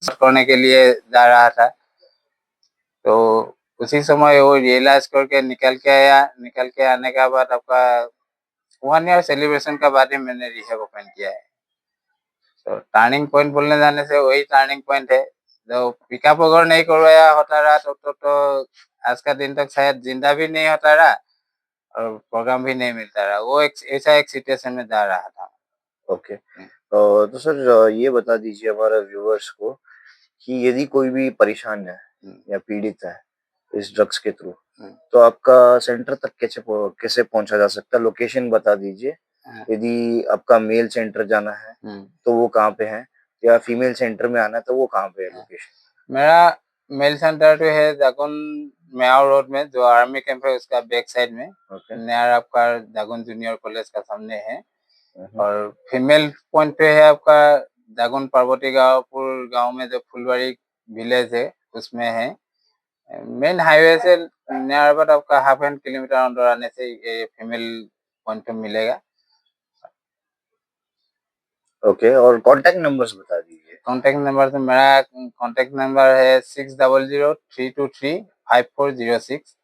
करने के लिए जा रहा था, तो उसी समय वो रियलाइज करके निकल के आया। निकल के आने के बाद आपका 1 ईयर सेलिब्रेशन का बाद ही मैंने रिहैब ओपन किया है। तो टर्निंग पॉइंट बोलने जाने से वही टर्निंग पॉइंट है। जो पिकअप अगर नहीं करवाया होता रहा तो आज का दिन तक शायद जिंदा भी नहीं होता रहा और प्रोग्राम भी नहीं मिलता रहा। वो एक ऐसा एक सिचुएशन में जा रहा था। ओके। तो सर ये बता दीजिए हमारे व्यूअर्स को कि यदि कोई भी परेशान है या पीड़ित है इस ड्रग्स के थ्रू, तो आपका सेंटर तक कैसे पहुंचा जा सकता है? लोकेशन बता दीजिए। यदि आपका मेल सेंटर जाना है तो वो कहाँ पे है, या फीमेल सेंटर में आना है तो वो कहाँ पे है लोकेशन? मेरा मेल सेंटर जो है जागुन म्याओ रोड में, जो आर्मी कैंप है उसका बैक साइड में, नियर आपका जागुन जूनियर कॉलेज का सामने है। और फीमेल पॉइंट पे है आपका जागुन पार्वती गांवपुर गांव में, जो फुलवाड़ी विलेज है उसमें है। मेन हाईवे से नियर अबाउट आपका 1/2 किलोमीटर अंदर आने से ये फीमेल पॉइंट मिलेगा। ओके, और कांटेक्ट नंबर्स बता दीजिए। कांटेक्ट नंबर तो मेरा कांटेक्ट नंबर है 6003235406।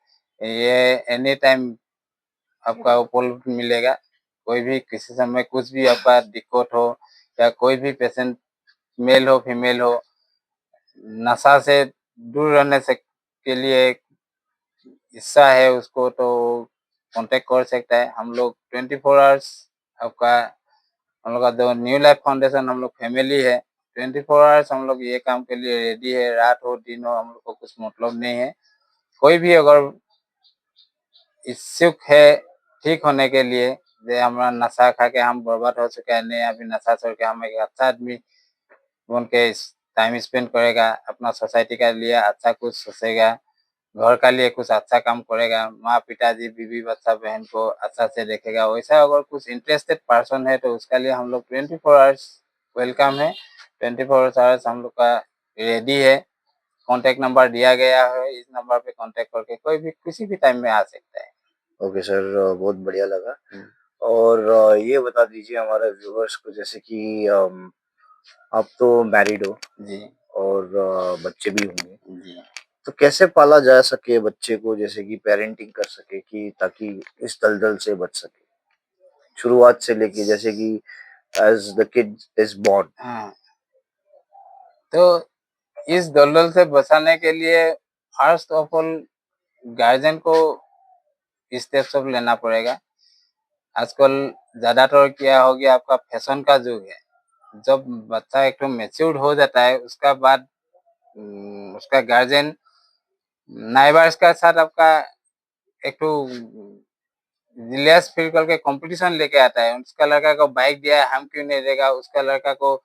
ये एनी टाइम आपका उपलब्ध मिलेगा। कोई भी किसी समय कुछ भी आपका दिक्कत हो, या कोई भी पेशेंट मेल हो फीमेल हो, नशा से दूर रहने से के लिए हिस्सा है उसको, तो कांटेक्ट कर सकता है। हम लोग 24 आवर्स आपका, हम लोग का जो न्यू लाइफ फाउंडेशन हम लोग फैमिली है। 24 आवर्स हम लोग ये काम के लिए रेडी है। रात हो दिन हो हम लोग को कुछ मतलब नहीं है। कोई भी अगर इच्छुक है ठीक होने के लिए, जे हमारा नशा खा के हम बर्बाद हो चुके हैं, नहीं अभी नशा छोड़ के हम एक अच्छा आदमी बन के टाइम स्पेंड करेगा, अपना सोसाइटी का लिए अच्छा कुछ सोचेगा, घर का लिए कुछ अच्छा काम करेगा, माँ पिताजी बीवी बच्चा बहन को अच्छा से देखेगा, वैसा अगर कुछ इंटरेस्टेड पर्सन है तो उसका लिए हम लोग 24 आवर्स वेलकम है। 24 आवर्स हम लोग का रेडी है। कांटेक्ट नंबर दिया गया है, इस नंबर पे कांटेक्ट करके कोई भी किसी भी टाइम में आ सकता है। ओके सर, बहुत बढ़िया लगा। और ये बता दीजिए हमारे व्यूअर्स को, जैसे कि आप तो मैरिड हो जी और बच्चे भी होंगे, जी। तो कैसे पाला जा सके बच्चे को, जैसे कि पेरेंटिंग कर सके कि ताकि इस दलदल से बच सके शुरुआत से लेके, जैसे कि as the kid is born. हाँ, तो इस दलदल से बचाने के लिए फर्स्ट ऑफ ऑल गार्जियन को स्टेप सब लेना पड़ेगा। आजकल ज्यादातर क्या हो गया, आपका फैशन का युग है। जब बच्चा एक तो मैच्योर हो जाता है उसका बाद उसका गार्जियन नाइबर्स का साथ आपका एक तो रिलैक्स फील करके कंपटीशन लेके आता है। उसका लड़का को बाइक दिया है, हम क्यों नहीं देगा? उसका लड़का को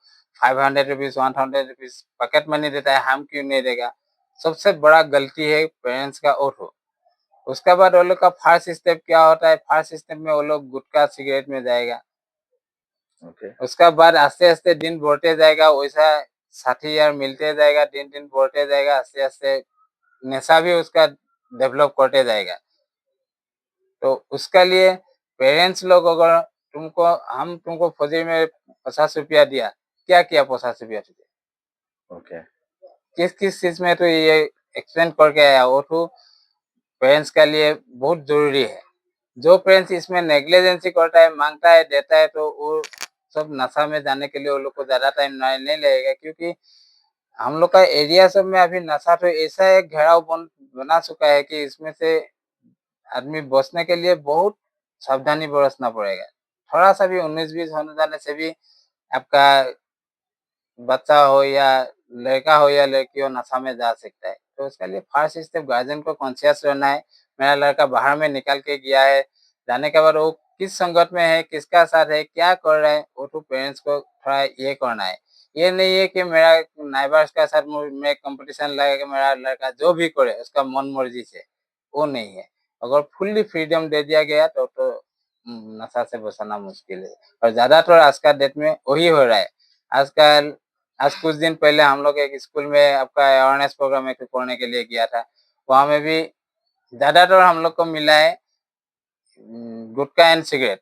500 रुपीज 100 रुपीज पॉकेट मनी देता है, हम क्यों नहीं देगा? सबसे बड़ा गलती है पेरेंट्स का और उसके बाद वो लोग का फर्स्ट स्टेप क्या होता है? फर्स्ट स्टेप में वो लोग गुटखा सिगरेट में जाएगा। ओके। उसका बाद आस्ते आस्ते दिन बढ़ते जाएगा, वैसा साथी यार मिलते जाएगा, दिन दिन बढ़ते जाएगा, आस्ते आस्ते नशा भी उसका डेवलप करते जाएगा। तो उसका लिए पेरेंट्स लोग अगर तुमको हम तुमको फौजी में 50 रुपया दिया, क्या किया 50 रुपया तुझे? ओके। किस किस चीज में तो ये एक्सपेंड करके आया, वो तो पेरेंट्स के लिए बहुत जरूरी है। जो पेरेंट्स इसमें नेग्लिजेंसी करता है, मांगता है, देता है, तो वो सब नशा में जाने के लिए वो लोग को ज्यादा टाइम नहीं लगेगा। क्योंकि हम लोग का एरिया सब में अभी नशा तो ऐसा एक घेराव बना चुका है कि इसमें से आदमी बचने के लिए बहुत सावधानी बरतना पड़ेगा। थोड़ा सा भी 19-20 होने जाने से भी आपका बच्चा हो या लड़का हो या लड़की हो नशा में जा सकता है। तो उसके लिए फर्स्ट स्टेप गार्जियन को कॉन्शियस रहना है। मेरा लड़का बाहर में निकल के गया है, जाने के बाद वो किस संगत में है, किसका साथ है, क्या कर रहा है, वो तो पेरेंट्स को थोड़ा ये करना है। ये नहीं है कि मेरा नाइबर्स का साथ में कंपटीशन लगा के मेरा लड़का जो भी करे उसका मन मर्जी से, वो नहीं है। अगर फुल्ली फ्रीडम दे दिया गया तो नशा से बचाना मुश्किल है। और ज्यादातर आज का डेट में वही हो रहा है। आजकल आज कुछ दिन पहले हम लोग एक स्कूल में आपका अवेयरनेस प्रोग्राम एक करने के लिए गया था। वहाँ में भी ज्यादातर हम लोग को मिला है गुटखा एंड सिगरेट।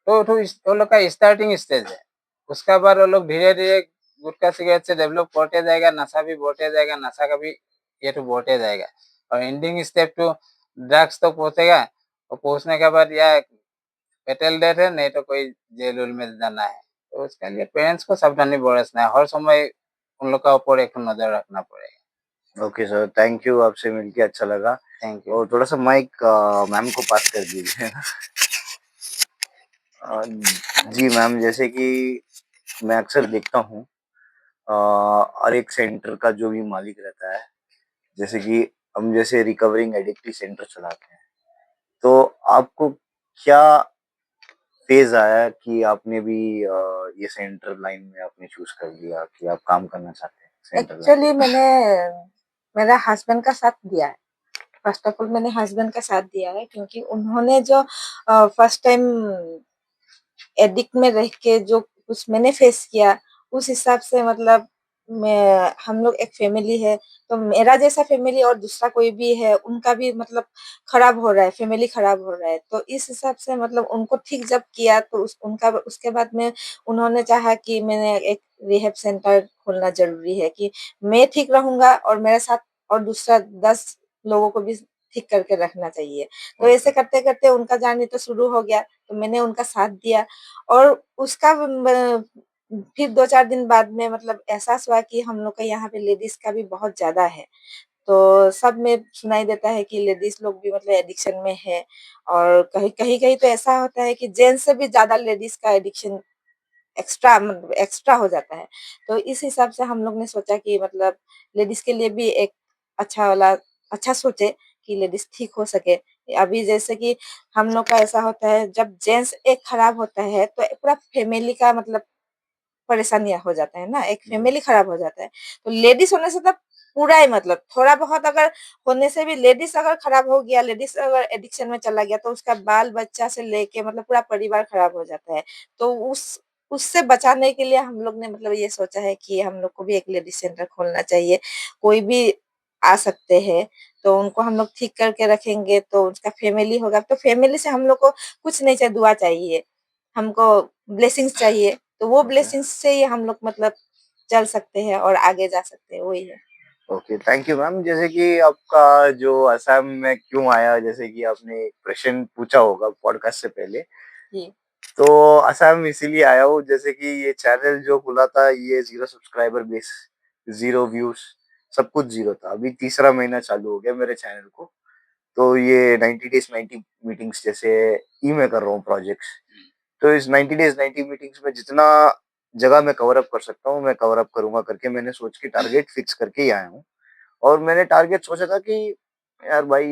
तो वो लोग का स्टार्टिंग स्टेज है। उसका बाद वो लोग धीरे धीरे गुटखा सिगरेट से डेवलप बढ़ते जाएगा, नशा भी बढ़ते जाएगा, नशा का भी ये तो बढ़ते जाएगा और एंडिंग स्टेप टू ड्रग्स तो पहुंचेगा और पहुंचने के बाद या फेटल डेथ है, नहीं तो कोई जेल उल में जाना है। तो उसके लिए पेरेंट्स को सावधानी बरतना है, हर समय उन लोग का ऊपर एक नजर रखना पड़ेगा। ओके सर, थैंक यू, आपसे मिलके अच्छा लगा। Thank you. और थोड़ा सा माइक मैम को पास कर दीजिए। जी मैम, जैसे कि मैं अक्सर देखता हूँ और एक सेंटर का जो भी मालिक रहता है, जैसे कि हम जैसे रिकवरिंग एडिक्टिव सेंटर चलाते हैं, तो आपको क्या फेज आया कि आपने भी ये सेंटर लाइन में आपने चूज कर लिया कि आप काम करना चाहते हैं सेंटर लाइन? एक्चुअली मैंने मेरा हस्बैंड का साथ दिया है। फर्स्ट ऑफ ऑल मैंने हस्बैंड का साथ दिया है क्योंकि उन्होंने जो फर्स्ट टाइम एडिक्ट में रह के जो कुछ मैंने फेस किया, उस हिसाब से मतलब मैं हम लोग एक फैमिली है, तो मेरा जैसा फैमिली और दूसरा कोई भी है, उनका भी मतलब खराब हो रहा है, फैमिली खराब हो रहा है। तो इस हिसाब से मतलब उनको ठीक जब किया तो उनका उसके बाद में उन्होंने चाहा कि मैंने एक रिहैब सेंटर खोलना ज़रूरी है कि मैं ठीक रहूँगा और मेरे साथ और दूसरा 10 लोगों को भी ठीक करके रखना चाहिए। तो ऐसे करते-करते उनका जर्नी तो शुरू हो गया, तो मैंने उनका साथ दिया और उसका फिर 2-4 दिन बाद में मतलब एहसास हुआ कि हम लोग का यहाँ पे लेडीज़ का भी बहुत ज़्यादा है। तो सब में सुनाई देता है कि लेडीज़ लोग भी मतलब एडिक्शन में है और कहीं-कहीं तो ऐसा होता है कि जेंट्स से भी ज़्यादा लेडीज़ का एडिक्शन एक्स्ट्रा मतलब एक्स्ट्रा हो जाता है। तो इस हिसाब से हम लोग ने सोचा कि मतलब लेडीज़ के लिए भी एक अच्छा वाला अच्छा सोचे कि लेडीज़ ठीक हो सके। अभी जैसे कि हम लोग का ऐसा होता है जब जेंट्स एक खराब होता है तो पूरा फैमिली का मतलब परेशानियाँ हो जाता है ना, एक फैमिली खराब हो जाता है। तो लेडीज़ होने से तो पूरा ही मतलब थोड़ा बहुत अगर होने से भी लेडीज़ अगर खराब हो गया, लेडीज़ अगर एडिक्शन में चला गया तो उसका बाल-बच्चा से लेके मतलब पूरा परिवार खराब हो जाता है। तो उससे बचाने के लिए हम लोग ने मतलब ये सोचा है कि हम लोग को भी एक लेडीज़ सेंटर खोलना चाहिए। कोई भी आ सकते हैं, तो उनको हम लोग ठीक करके रखेंगे तो उसका फैमिली होगा, तो फैमिली से हम लोग को कुछ नहीं चाहिए, दुआ चाहिए। हमको ब्लेसिंग्स चाहिए, तो वो ब्लेसिंग्स से ही हम लोग मतलब चल सकते हैं और आगे जा सकते हैं, वही है। Okay, thank you ma'am. जैसे कि आपका जो असम में क्यों आया, जैसे कि आपने एक प्रश्न पूछा होगा पॉडकास्ट से पहले, जी। तो असम इसीलिए आया हूँ, जैसे कि ये चैनल जो खुला था ये 0 सब्सक्राइबर बेस, 0 व्यूज, सब कुछ 0 था। अभी तीसरा महीना चालू हो गया मेरे चैनल को। तो ये 90 डेज 90 मीटिंग्स जैसे मैं कर रहा हूँ प्रोजेक्ट्स। तो इस 90 डेज 90 मीटिंग्स में जितना जगह मैं कवर अप कर सकता हूँ मैं कवर अप करूंगा करके मैंने सोच के टारगेट फिक्स करके ही आया हूँ। और मैंने टारगेट सोचा था कि यार भाई,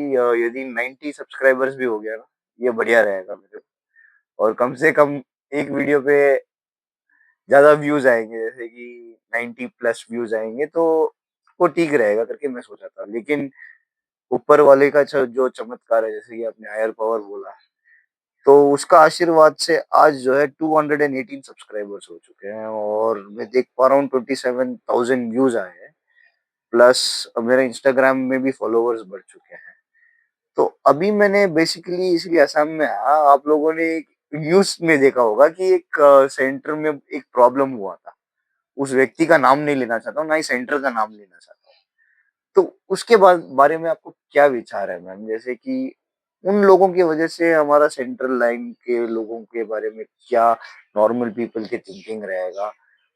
यदि 90 सब्सक्राइबर्स भी हो गया ना, ये बढ़िया रहेगा मेरे को। और कम से कम एक वीडियो पे ज्यादा व्यूज आएंगे, जैसे कि 90 प्लस व्यूज आएंगे तो वो ठीक रहेगा करके मैं सोचा था। लेकिन ऊपर वाले का जो चमत्कार है, जैसे कि आपने हायर पावर बोला, तो उसका आशीर्वाद से आज जो है 218 सब्सक्राइबर्स हो चुके हैं और मैं देख पा रहा हूँ 27,000 व्यूज आए हैं। प्लस मेरे इंस्टाग्राम में भी फॉलोअर्स बढ़ चुके हैं। तो अभी मैंने बेसिकली इसलिए असम में आया, आप लोगों ने एक न्यूज में देखा होगा कि एक सेंटर में एक प्रॉब्लम हुआ था। उस व्यक्ति का नाम नहीं लेना चाहता हूँ, ना ही सेंटर का नाम लेना चाहता हूँ। तो उसके बाद बारे में आपको क्या विचार है मैम, जैसे कि उन लोगों की वजह से हमारा सेंट्रल लाइन के लोगों के बारे में क्या नॉर्मल पीपल की थिंकिंग रहेगा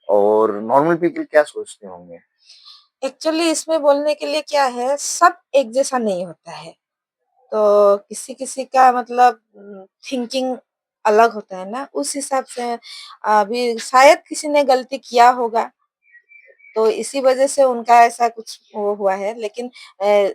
और नॉर्मल पीपल क्या सोचते होंगे? एक्चुअली इसमें बोलने के लिए क्या है, सब एक जैसा नहीं होता है। तो किसी-किसी का मतलब थिंकिंग अलग होता है ना, उस हिसाब से अभी शायद किसी ने गलती किया होगा, तो इसी वजह से उनका ऐसा कुछ वो हुआ है। लेकिन अ,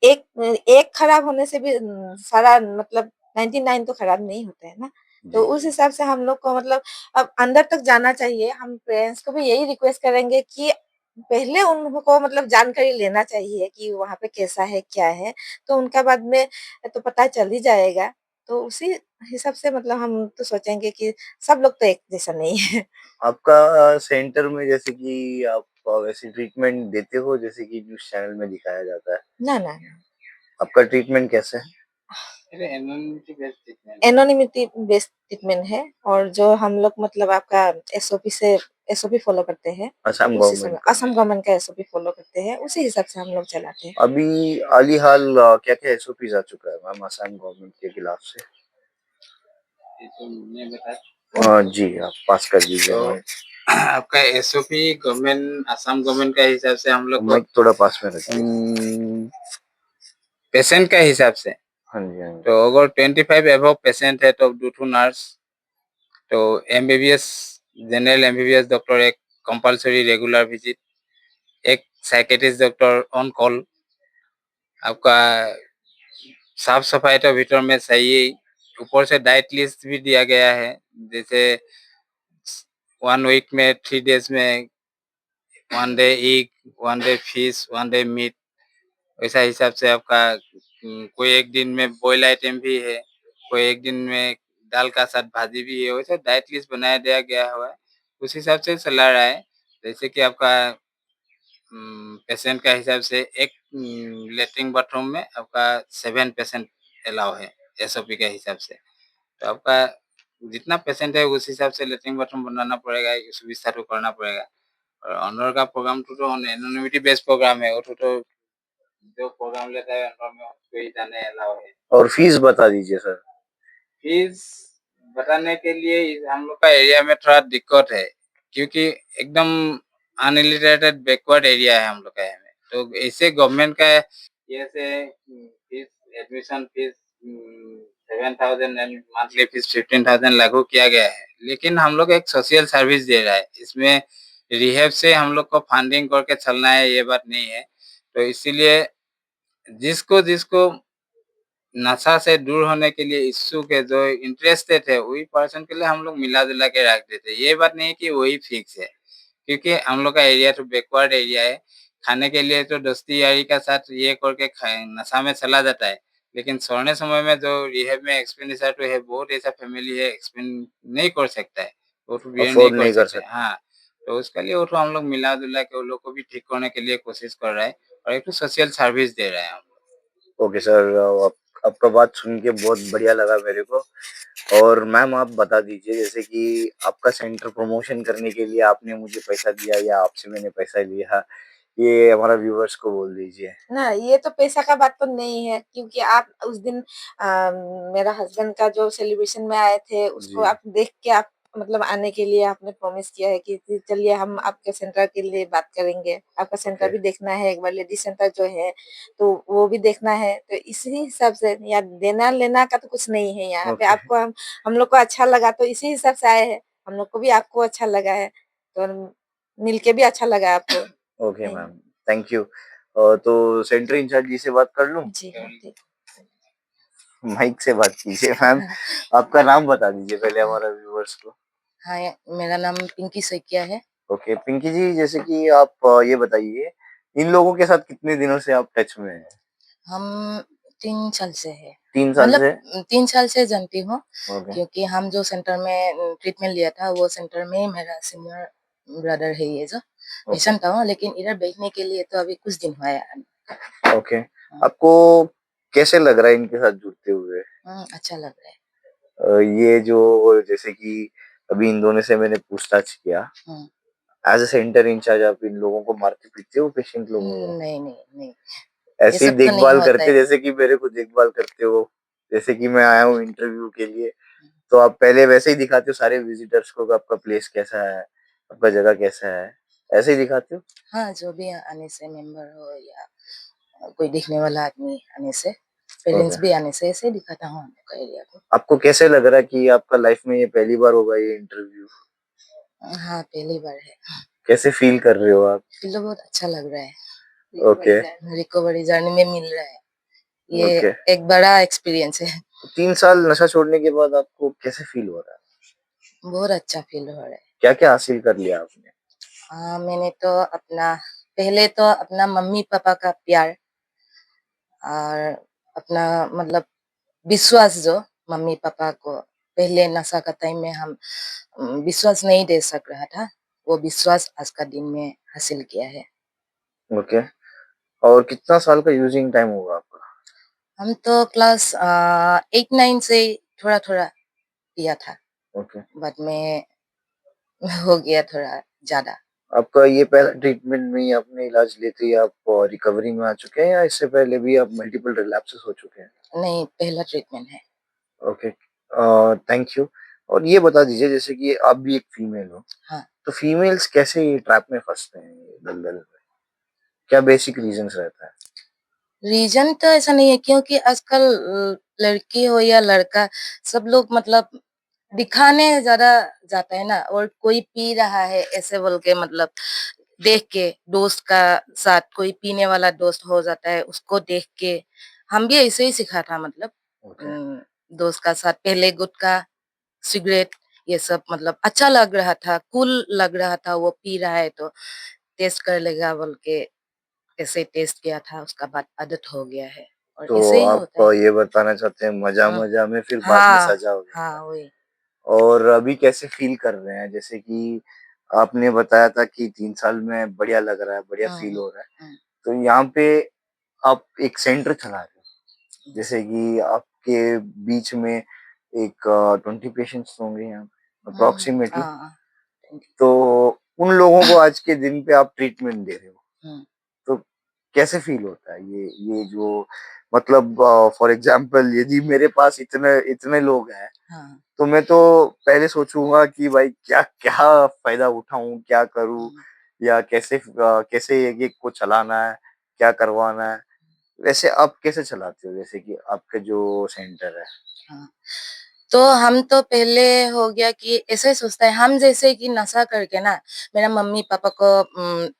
एक खराब होने से भी सारा मतलब 99 तो खराब नहीं होते हैं ना। तो जी उस जी। हिसाब से हम लोग को मतलब अब अंदर तक जाना चाहिए। हम पेरेंट्स को भी यही रिक्वेस्ट करेंगे कि पहले उनको मतलब जानकारी लेना चाहिए कि वहाँ पे कैसा है, क्या है, तो उनका बाद में तो पता चल ही जाएगा। तो उसी हिसाब से मतलब हम तो सोचेंगे कि सब लोग तो एक जैसा नहीं है। आपका सेंटर में जैसे कि आप वैसे ट्रीटमेंट देते हो जैसे कि न्यूज़ चैनल में दिखाया जाता है? ना, ना, ना। आपका ट्रीटमेंट कैसा है? अरे anonymity based treatment. Anonymity based treatment है और जो हम लोग मतलब आपका एसओपी से एसओपी फॉलो करते हैं, असम उसी गवर्नमेंट समय का। असम गवर्नमेंट का एसओपी फॉलो करते हैं, उसी हिसाब से हम लोग चलाते हैं। अभी हाल हाल क्या क्या एसओपीज आ चुका है मैम असम गवर्नमेंट के खिलाफ से? ये तो मैं बता जी आप पास कर दीजिए तो माइक। आपका एसओपी गवर्नमेंट असम गवर्नमेंट का हिसाब से हम लोग को माइक थोड़ा पास में रखिए। पेशेंट का हिसाब से हाँ जी हाँ जी। तो अगर 25 एबव पेशेंट है तो 2 नर्स, तो एमबीबीएस जनरल एमबीबीएस डॉक्टर एक कंपलसरी रेगुलर विजिट, एक साइकेट्रिस्ट डॉक्टर ऑन कॉल। आपका साफ सफाई तो भीतर में चाहिए, ऊपर से डाइट लिस्ट भी दिया गया है, जैसे 1 वीक में 3 डेज में 1 day egg, 1 day fish, 1 day meat, वैसा हिसाब से आपका कोई एक दिन में बॉयल आइटम भी है, कोई एक दिन में दाल का साथ भाजी भी है, वैसे डाइट लिस्ट बनाया दिया गया हुआ है, उस हिसाब से चला रहा है। जैसे कि आपका पेशेंट का हिसाब से एक लेटरिन बाथरूम में आपका 7 पेशेंट अलाउ है एसओपी के हिसाब से। तो आपका जितना पेशेंट है उस हिसाब से लेटरिन बाथरूम बनाना पड़ेगा, सुविधा तो करना पड़ेगा। और ऑनर का प्रोग्राम तो एनोनिमिटी बेस्ड प्रोग्राम है, वो तो जो प्रोग्राम लेता है अंदर में उसको ही जाने अलाउ है। और फीस बता दीजिए सर। फीस बताने के लिए हम लोग का एरिया में थोड़ा दिक्कत है, क्योंकि एकदम अनलिमिटेड बैकवर्ड एरिया है हम लोग का यहाँ में। तो ऐसे गवर्नमेंट का ये से fees, admission fees 7,000 and monthly fees 15,000 लागू किया गया है, लेकिन हम लोग एक सोशल सर्विस दे रहा है, इसमें रिहेब से हम लोग को फंडिंग करके चलना है ये बात नहीं है। तो इसीलिए जिसको जिसको नशा से दूर होने के लिए इच्छुक है, जो इंटरेस्टेड है, वही पर्सन के लिए हम लोग मिला-जुला के रख देते हैं। ये बात नहीं है कि वही फिक्स है, क्योंकि हम लोग का एरिया तो बैकवर्ड एरिया है। खाने के लिए तो दोस्ती-यारी का साथ ये करके नशा में चला जाता है। लेकिन सोने समय में जो रिहैब में एक्सपेंडिचर तो है, बहुत ऐसा फैमिली है एक्सपेंड नहीं कर सकता है, वो तो बियर नहीं अफोर्ड कर नहीं कर सकते हैं। सकते। हाँ, तो उसके लिए वो तो हम लोग मिला-जुला के उन लोग को भी ठीक करने के लिए कोशिश कर रहा है और एक तो सोशल सर्विस दे रहा है हम लोग। ओके सर आपका बात सुन के बहुत बढ़िया लगा मेरे को। और मैम आप बता दीजिए जैसे कि आपका सेंटर प्रमोशन करने के लिए आपने मुझे पैसा दिया या आपसे मैंने पैसा लिया, ये हमारा व्यूअर्स को बोल दीजिए। ना, ये तो पैसा का बात तो नहीं है, क्योंकि आप उस दिन मेरा हस्बैंड का जो सेलिब्रेशन में आए थे, उसको जी आप देख के आप मतलब आने के लिए आपने प्रॉमिस किया है कि चलिए हम आपके सेंटर के लिए बात करेंगे, आपका सेंटर ओके भी देखना है एक बार, लेडीज सेंटर जो है तो वो भी देखना है। तो इसी हिसाब से, या देना लेना का तो कुछ नहीं है यहाँ पे। ओके आपको हम लोग को अच्छा लगा तो इसी हिसाब से आए हैं, हम लोग को भी आपको अच्छा लगा है, तो मिलके भी अच्छा लगा आपको। Okay ma'am thank you. तो सेंटर इंचार्ज जी से बात कर लूं? जी हाँ, ठीक। माइक से बात कीजिए मैम। आपका नाम बता दीजिए पहले हमारा व्यूअर्स को। हाँ, मेरा नाम पिंकी सैकिया है। ओके पिंकी जी जैसे कि आप ये बताइए इन लोगों के साथ कितने दिनों से आप टच में हैं? हम 3 साल से हैं। 3 साल मतलब से? 3 साल से जानती हूँ, ओके क्योंकि हम जो सेंटर में ट्रीटमेंट लिया था, वो सेंटर में मेरा सीनियर ब्रदर है ये जो ओके पेशेंट था, लेकिन इधर बैठने के लिए तो अभी कुछ दिन हुआ है। ओके हाँ, आपको कैसे लग रहा है इनके साथ जुड़ते हुए? अच्छा लग रहा है। ये जो जैसे कि अभी इन दोनों से मैंने पूछताछ किया, हुँ, एज अ सेंटर इंचार्ज आप इन लोगों को मारते पीटते हो पेशेंट लोगों को? नहीं, नहीं, नहीं, ये ऐसे ही सब तो नहीं देखभाल होता करते है। जैसे कि मेरे को देखभाल करते हो? जैसे कि मैं आया हूँ इंटरव्यू के लिए, तो आप पहले वैसे ही दिखाते हो सारे विजिटर्स को कि आपका प्लेस कैसा है, आपका जगह कैसा है, ऐसे ही दिखाते हो? हाँ, जो भी आने से मेंबर हो या कोई देखने वाला आदमी आने से, पेरेंट्स ओके भी आने से, ऐसे ही दिखाता हूँ हम लोग का एरिया को। आपको कैसे लग रहा है कि आपका लाइफ में ये पहली बार होगा ये इंटरव्यू? हाँ, पहली बार है। कैसे फील कर रहे हो आप? फील तो बहुत अच्छा लग रहा है। ओके रिकवरी जर्नी में मिल रहा है। ये ओके एक बड़ा एक्सपीरियंस है। 3 साल नशा छोड़ने के बाद आपको कैसे फील हो रहा है? बहुत अच्छा फील हो रहा है। क्या क्या हासिल कर लिया आपने? मैंने तो पहले तो अपना मम्मी-पापा का प्यार और अपना मतलब विश्वास, जो मम्मी-पापा को पहले नशा का टाइम में हम विश्वास नहीं दे सक रहा था, वो विश्वास आज का दिन में हासिल किया है। ओके और कितना साल का यूजिंग टाइम होगा आपका? हम तो क्लास 8-9 से थोड़ा-थोड़ा किया था। ओके बाद में हो गया थोड़ा ज्यादा। आपका ये पहला ट्रीटमेंट में ही आपने इलाज लेते ही आप रिकवरी में आ चुके हैं या इससे पहले भी आप मल्टीपल रिलैप्सेस हो चुके हैं? नहीं, पहला ट्रीटमेंट है। Okay, thank you. और ये बता दीजिए जैसे कि आप भी एक फीमेल हो, हाँ। तो फीमेल्स कैसे ये ट्रैप में फंसते हैं ये दलदल में? क्या बेसिक रीजंस रहता है? रीजन तो ऐसा नहीं है, क्योंकि आजकल लड़की हो या लड़का, सब लोग मतलब दिखाने ज्यादा जाता है ना, और कोई पी रहा है ऐसे बोल के मतलब देख के, दोस्त का साथ कोई पीने वाला दोस्त हो जाता है, उसको देख के हम भी ऐसे ही सीखा था मतलब। ओके, अम, दोस्त का साथ पहले गुटखा, सिगरेट, ये सब मतलब अच्छा लग रहा था, कूल लग रहा था, वो पी रहा है तो टेस्ट कर लेगा बोल के ऐसे टेस्ट किया था, उसका बाद आदत हो गया है, और तो ऐसे ही आप होता है। ये बताना चाहते हैं मजा हाँ, मजा में फिर बाद में हाँ, सजा हो जाता हाँ, है। वही। और अभी कैसे फील कर रहे हैं? जैसे कि आपने बताया था कि 3 साल में बढ़िया लग रहा है, बढ़िया हुँ, फील हुँ, हो रहा है। हुँ, तो यहाँ पे आप एक सेंटर चला रहे हो, हुँ, जैसे कि आपके बीच में एक 20 पेशेंट्स होंगे यहाँ पे हुँ, अप्रोक्सीमेटली। हाँ, हाँ, तो उन लोगों को आज के दिन पे आप ट्रीटमेंट दे रहे हो, हुँ, तो कैसे फील होता है ये जो मतलब फॉर एग्जांपल यदि मेरे पास इतने इतने लोग हैं, हाँ, तो मैं तो पहले सोचूंगा कि भाई क्या क्या फायदा उठाऊं, क्या करूं, हुँ, या कैसे ये को चलाना है, क्या करवाना है। वैसे आप कैसे चलाते हो जैसे कि आपका जो सेंटर है? हाँ। तो हम तो पहले हो गया कि ऐसे सोचता है, हम जैसे कि नशा करके ना मेरा मम्मी-पापा को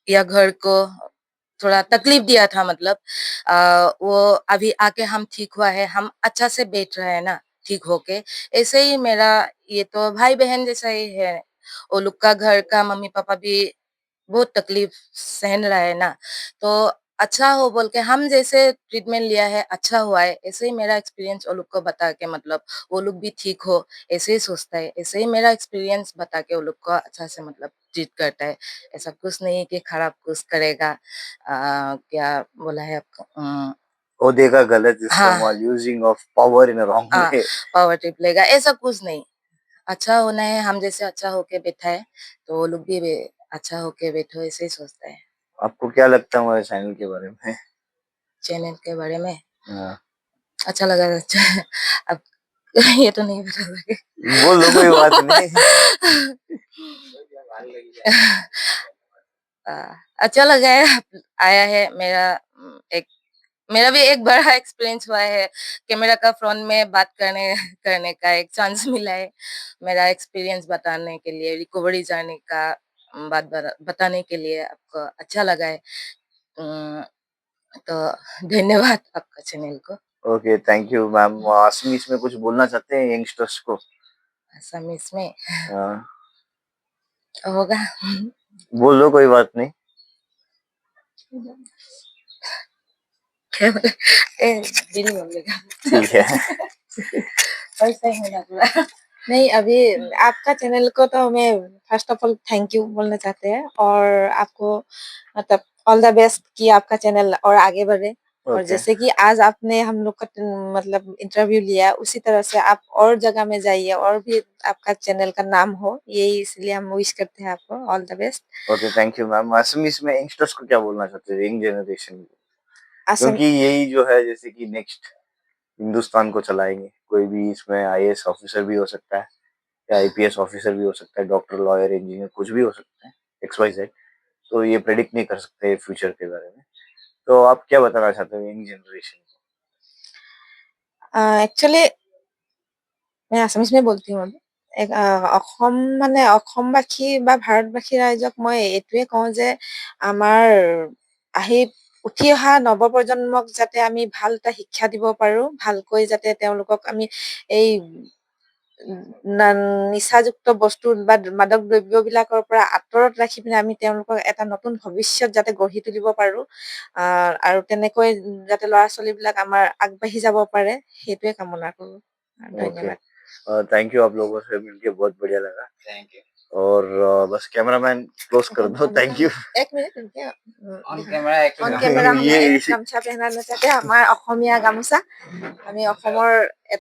या घर को थोड़ा तकलीफ दिया था मतलब, वो अभी आके हम ठीक हुआ है, हम अच्छा से बैठ रहे हैं ना, ठीक होके। ऐसे ही मेरा ये तो भाई-बहन जैसा ही है। वो लोग का घर का मम्मी-पापा भी बहुत तकलीफ सहन रहा है ना, तो अच्छा हो बोल के हम जैसे ट्रीटमेंट लिया है, अच्छा हुआ है, ऐसे ही मेरा एक्सपीरियंस वो लोग को बता के मतलब वो लोग भी ठीक हो, ऐसे ही सोचता है। ऐसे ही मेरा एक्सपीरियंस बता के वो लोग को अच्छा से मतलब ट्रीट करता है। ऐसा कुछ नहीं है कि खराब कुछ करेगा। क्या बोला है आपको? ओहदे का गलत हाँ, इस्तेमाल, using of power in a wrong हाँ, वे। पावर ट्रिप लेगा, ऐसा कुछ नहीं। अच्छा होना है, हम जैसे अच्छा होके बैठा है, तो वो लोग भी अच्छा होके बैठो, ऐसे ही सोचता है। आपको क्या लगता है हमारे चैनल के बारे में? चैनल के बारे में हाँ, अच्छा लगा, अच्छा अब ये तो नहीं बता सके। बोल दो कोई बात नहीं। अ, अच्छा लगा है, आया है मेरा एक मेरा भी एक बड़ा एक्सपीरियंस हुआ है, कैमरा का फ्रंट में बात करने करने का एक चांस मिला है। मेरा एक्सपीरियंस बताने के लिए, रिकवरी जर्नी का बात बताने के लिए आपको अच्छा लगा है। उम, तो धन्यवाद आपका चैनल को। Okay, thank you ma'am. असमी इसमें कुछ बोलना चाहते हैं यंगस्टर्स को? असमीज़ में हाँ, होगा। बोल दो कोई बात नहीं। क्या बोले? ए, दिल बोलेगा। ठीक है। वैसा ही होना पूरा। नहीं, अभी आपका चैनल को तो मैं first of all thank you बोलना चाहते हैं, और आपको मतलब ऑल द बेस्ट कि आपका चैनल और आगे बढ़े। और ओके, जैसे कि आज आपने हम लोग का मतलब इंटरव्यू लिया, उसी तरह से आप और जगह में जाइए और भी आपका चैनल का नाम हो, यही इसलिए हम विश करते हैं आपको all the best. Okay, thank you ma'am. असमी इसमें यंगस्टर्स को क्या बोलना चाहते हैं, यंग जनरेशन को? असम क्योंकि यही जो है जैसे कि नेक्स्ट हिंदुस्तान को चलाएंगे। कोई भी इसमें आईएएस ऑफिसर भी हो सकता है, या आईपीएस ऑफिसर भी हो सकता है, डॉक्टर, लॉयर, इंजीनियर कुछ भी हो सकता है, एक्स वाई जेड। तो ये प्रेडिक्ट नहीं कर सकते फ्यूचर के बारे में। तो आप क्या बताना चाहते हो यंग जनरेशन एक्चुअली मैं আছামিজ বলতি হম। অসম মানে অসমবাসী বা ভাৰতবাসী ৰাইজক মই এইটোৱে কওঁ যে আমাৰ আহি উঠি অহা নৱপ্ৰজন্মক যাতে আমি ভাল এটা শিক্ষা দিব পাৰো, ভালকৈ যাতে তেওঁলোকক আমি এই নিচাযুক্ত বস্তু বা মাদক দ্ৰব্যবিলাকৰ পৰা আঁতৰত ৰাখি পিনে আমি তেওঁলোকক এটা নতুন ভৱিষ্যত যাতে গঢ়ি তুলিব পাৰো, আৰু তেনেকৈ যাতে ল'ৰা-ছোৱালীবিলাক আমাৰ আগবাঢ়ি যাব পাৰে, সেইটোৱে কামনা কৰো। को? ओके, धन्यवाद। Thank you. आप लोगों से मिलके बहुत बढ़िया लगा। Thank you. और बस कैमरामैन क्लोज कर दो। Thank you. एक मिनिट रुकिए, অন কেমেৰা একটু অন গান কেমেৰা हम ये एक गामছা पहनाना चाहते हैं, हमारा অসমীয়া গামোচা। আমি অসমৰ